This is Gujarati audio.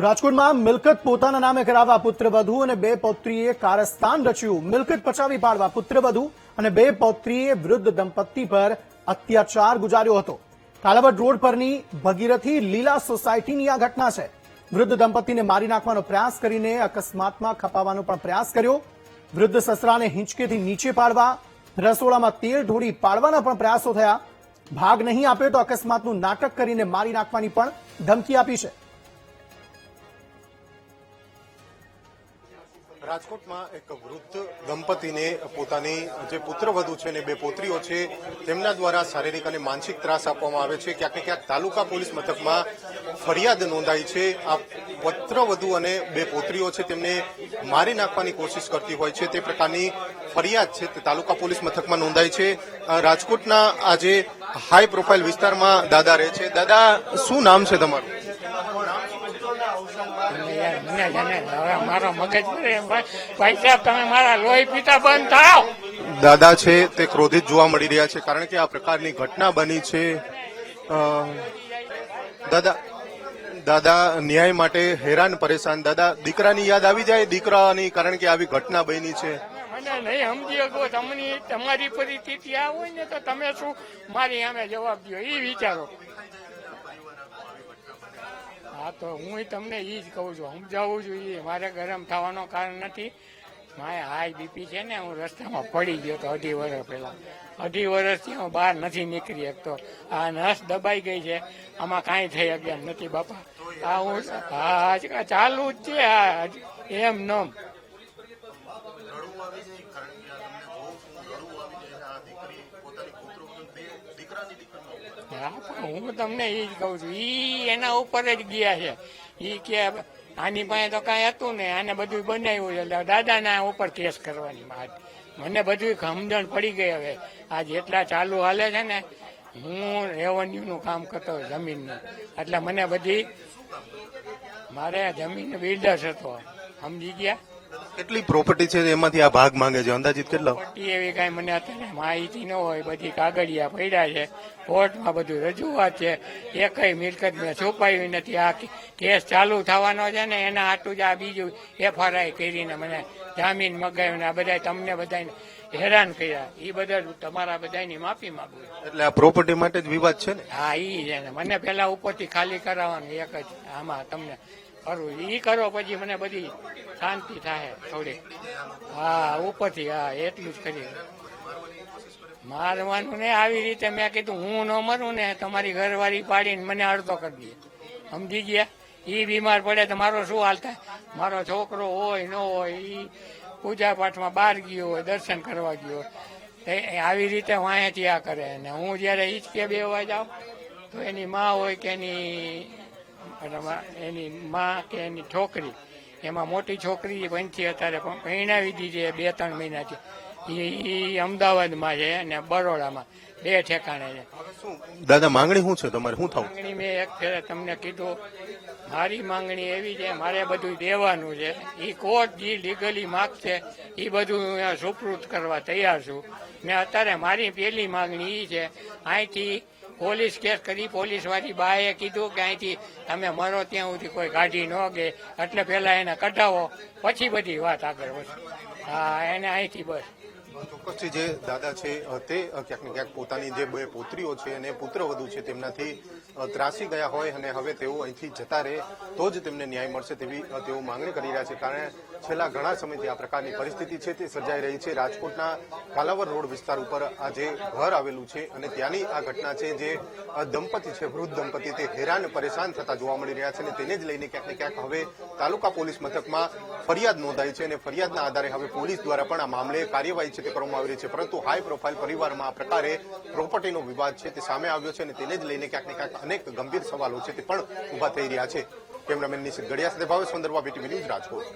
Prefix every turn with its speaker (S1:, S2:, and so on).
S1: રાજકોટમાં મિલકત પોતાના નામે કરાવવા પુત્રવધુ અને બે પૌત્રીએ કારસ્તાન રચ્યું। મિલકત પચાવી પાડવા પુત્રવધુ અને બે પૌત્રીએ વૃદ્ધ દંપતી પર અત્યાચાર ગુજાર્યો હતો। કાલાવડ રોડ પરની ભગીરથી લીલા સોસાયટીની આ ઘટના છે। વૃદ્ધ દંપતીને મારી નાખવાનો પ્રયાસ કરીને અકસ્માતમાં ખપાવવાનો પણ પ્રયાસ કર્યો। વૃદ્ધ સસરાને હિંચકેથી નીચે પાડવા, રસોડામાં તેલ ઢોળી પાડવાના પણ પ્રયાસો થયા। ભાગ નહીં આપે તો અકસ્માતનું નાટક કરીને મારી નાખવાની પણ ધમકી આપી છે।
S2: રાજકોટમાં એક વૃદ્ધ દંપતીને પોતાની જે પુત્રવધુ છે અને બે પૌત્રીઓ છે તેમના દ્વારા શારીરિક અને માનસિક ત્રાસ આપવામાં આવે છે। ક્યાંક ને ક્યાંક તાલુકા પોલીસ મથકમાં ફરિયાદ નોંધાઈ છે। આ પુત્રવધુ અને બે પૌત્રીઓ છે તેમને મારી નાખવાની કોશિશ કરતી હોય છે તે પ્રકારની ફરિયાદ છે તે તાલુકા પોલીસ મથકમાં નોંધાઈ છે। રાજકોટના આજે હાઈ પ્રોફાઇલ વિસ્તારમાં દાદા રહે છે। દાદા, શું નામ છે તમારું?
S3: મારો મગજ ભાઈ સાહેબ, તમે મારા લોહી પીતા બંધ થાવ।
S2: દાદા છે તે ક્રોધિત જોવા મળી રહ્યા છે કારણ કે આ પ્રકારની ઘટના બની છે। દાદા ન્યાય માટે હેરાન પરેશાન। દાદા, દીકરાની યાદ આવી જાય દીકરાની, કારણ કે આવી ઘટના બની છે।
S3: મને નહીં સમજી શકો, તમારી પરિસ્થિતિ આ હોય ને તો તમે શું મારી સામે જવાબ દો એ વિચારો। હા, તો હું તમને એ જ કહું છું, સમજાવવું જોઈએ। મારે ગરમ થવાનો કારણ નથી। મારે હાઈ બીપી છે ને, હું રસ્તામાં પડી ગયો તો 2.5 વર્ષ પહેલા। 2.5 વર્ષથી હું બહાર નથી નીકળી શકતો। આ નસ દબાઈ ગઈ છે, આમાં કાંઈ થઈ ગયા નથી બાપા। આ હું હા ચાલુ જ છે આ એમ નમ। હું તમને એ જ કહું છું, ઈ એના ઉપર જ ગયા છે। ઈ કે આની પાસે તો કાંઈ હતું ને, આને બધું બનાવ્યું છે એટલે દાદાના ઉપર કેસ કરવાની વાત। મને બધું સમજણ પડી ગઈ। હવે આ જેટલા ચાલુ હાલે છે ને, હું રેવન્યુનું કામ કરતો હોય જમીનનું, એટલે મને બધી મારે જમીન બિલ્ડર્સ હતો, સમજી ગયા।
S2: કેટલી પ્રોપર્ટી છે એમાંથી આ ભાગ માંગે છે, અંદાજિત કેટલો?
S3: પ્રોપર્ટી એવી કાંઈ મને અત્યારે માહિતી ન હોય। બધી કાગળિયા પડ્યા છે, કોર્ટમાં બધું રજૂઆત છે, એકય મિલકત મેં છુપાવી નથી। આ કેસ ચાલુ થવાનો છે ને એના હાટું જ આ બીજું FRI કરીને મને જામીન મગાવ્યું, આ બધા તમને બધાને હેરાન કર્યા। એ બધા તમારા બધાની માફી માંગુ છું।
S2: એટલે આ પ્રોપર્ટી માટે જ વિવાદ છે ને?
S3: હા, ઈ છે ને, મને પેલા ઉપરથી ખાલી કરાવવાનું એક જ આમાં તમને કરવું, ઈ કરો પછી મને બધી શાંતિ થાય થોડી। હા, ઉપરથી હા એટલું જ કરી મારવાનું ને આવી રીતે મેં કીધું હું ન મરું ને તમારી ઘરવાળી પાડીને મને અડધો કરી દે, સમજી ગયા। ઈ બીમાર પડે તો મારો શું હાલ થાય? મારો છોકરો હોય ન હોય, ઈ પૂજા પાઠમાં બહાર ગયો હોય, દર્શન કરવા ગયો, આવી રીતે વાંહેથી આ કરે। ને હું જયારે હિંચકે બેવા જાઉં તો એની માં હોય કે એની માં કે એની છોકરી, એમાં મોટી છોકરી બનતી અત્યારે પણ પરણાવી દીધી 2-3 મહિનાથી, એ અમદાવાદમાં છે અને બરોડામાં, 2 ઠેકાણે છે।
S2: દાદા, માંગણી શું છે તમારે? શું થવું?
S3: માંગણી મેં એક ફેરે તમને કીધું, મારી માંગણી એવી છે, મારે બધું દેવાનું છે। એ કોર્ટ જે લીગલી માગશે એ બધું સુપ્રત કરવા તૈયાર છું। ને અત્યારે મારી પહેલી માંગણી એ છે, અહીંથી પોલીસ કેસ કરી, પોલીસ વાળી બાએ કીધું કે અહીંથી તમે મરો ત્યાં સુધી કોઈ કાઢી ન ગે, એટલે પેલા એને કઢાવો પછી બધી વાત આગળ વધે। હા, એને અહીંથી બસ।
S2: ચોક્કસથી જે દાદા છે તે ક્યાંક ને ક્યાંક પોતાની જે બે પુત્રીઓ છે અને પુત્રવધુ છે તેમનાથી ત્રાસી ગયા હોય અને હવે તેઓ અહીંથી જતા રહે તો જ તેમને ન્યાય મળશે તેવી તેઓ માંગણી કરી રહ્યા છે। કારણ છેલ્લા ઘણા સમયથી આ પ્રકારની પરિસ્થિતિ છે તે સર્જાઈ રહી છે। રાજકોટના કાલાવડ રોડ વિસ્તાર ઉપર આ જે ઘર આવેલું છે અને ત્યાંની આ ઘટના છે, જે દંપતી છે, વૃદ્ધ દંપતી, તે હેરાન પરેશાન થતા જોવા મળી રહ્યા છે અને તેને જ લઈને ક્યાંક ને ક્યાંક હવે તાલુકા પોલીસ મથકમાં ફરિયાદ નોંધાઈ છે અને ફરિયાદના આધારે હવે પોલીસ દ્વારા પણ આ મામલે કાર્યવાહી છે તે કરવામાં આવી રહી છે। પરંતુ હાઈ પ્રોફાઇલ પરિવારમાં આ પ્રકારે પ્રોપર્ટીનો વિવાદ છે તે સામે આવ્યો છે અને તેને જ લઈને ક્યાંક ને ક્યાંક અનેક ગંભીર સવાલો છે તે પણ ઉભા થઈ રહ્યા છે। કેમેરામેન નિશિત ગડિયા સાથે ભાવેશ વંદરવા, BTV ન્યૂઝ, રાજકોટ।